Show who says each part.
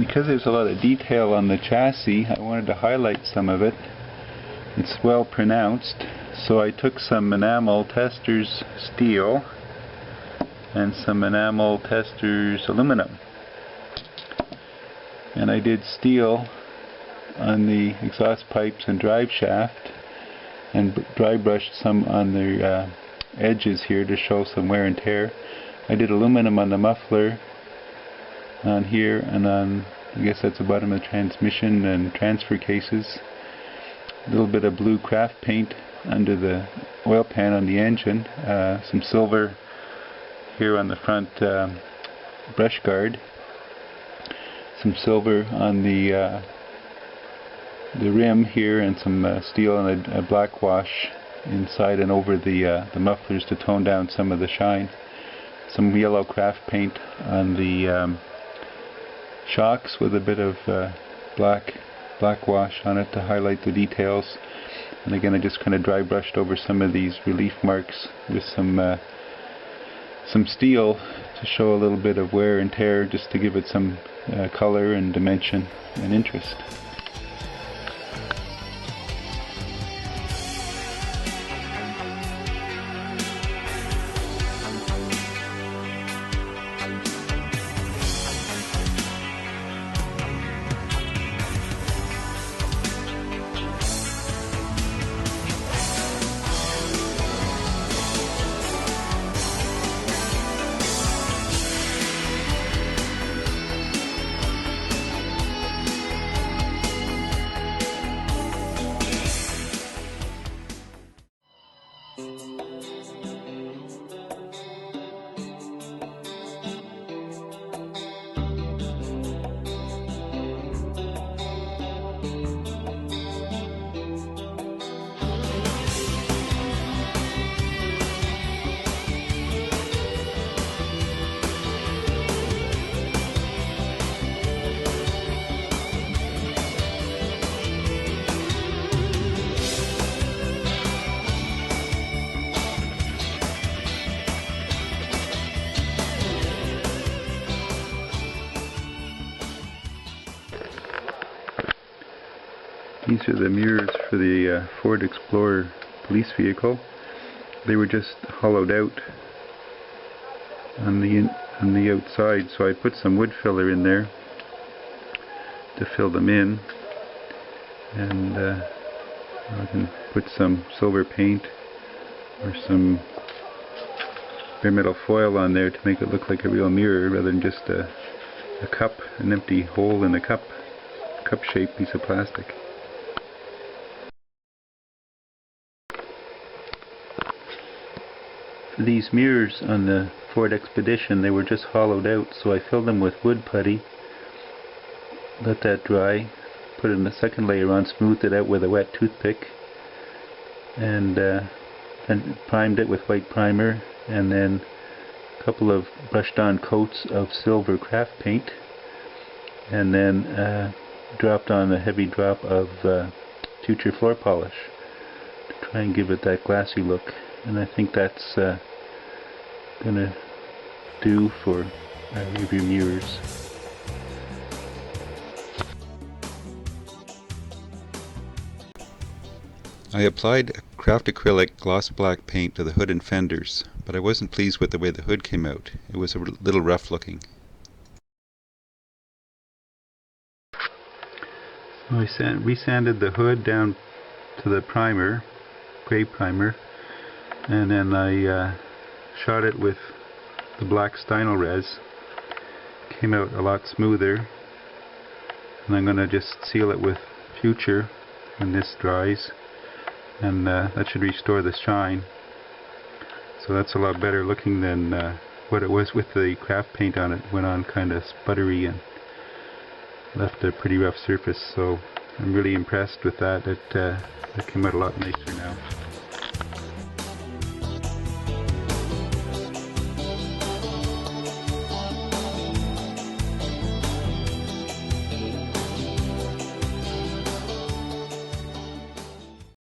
Speaker 1: because there's a lot of detail on the chassis, I wanted to highlight some of it. It's well pronounced, so I took some enamel testers steel and some enamel testers aluminum, and I did steel on the exhaust pipes and drive shaft, and dry brushed some on the edges here to show some wear and tear. I did aluminum on the muffler, on here, and on, I guess that's the bottom of the transmission and transfer cases. A little bit of blue craft paint under the oil pan on the engine, some silver here on the front brush guard, some silver on the rim here, and some steel and a black wash inside and over the mufflers to tone down some of the shine. Some yellow craft paint on the shocks with a bit of black wash on it to highlight the details. And again, I just kind of dry brushed over some of these relief marks with some steel to show a little bit of wear and tear, just to give it some color and dimension and interest. These are the mirrors for the Ford Explorer police vehicle. They were just hollowed out on the outside, so I put some wood filler in there to fill them in, and I can put some silver paint or some bare metal foil on there to make it look like a real mirror rather than just a cup, an empty hole in a cup-shaped piece of plastic. For these mirrors on the Ford Expedition, they were just hollowed out, so I filled them with wood putty, let that dry, put in a second layer on, smoothed it out with a wet toothpick, and then primed it with white primer, and then a couple of brushed on coats of silver craft paint, and then dropped on a heavy drop of future floor polish to try and give it that glassy look. And I think that's going to do for rear mirrors. I applied craft acrylic gloss black paint to the hood and fenders, but I wasn't pleased with the way the hood came out. It was a little rough looking. So I resanded the hood down to the primer, gray primer, and then I shot it with the black Stynylrez res. Came out a lot smoother, and I'm going to just seal it with Future when this dries, and that should restore the shine. So that's a lot better looking than what it was with the craft paint on it. Went on kind of sputtery and left a pretty rough surface, so I'm really impressed with that. It came out a lot nicer now.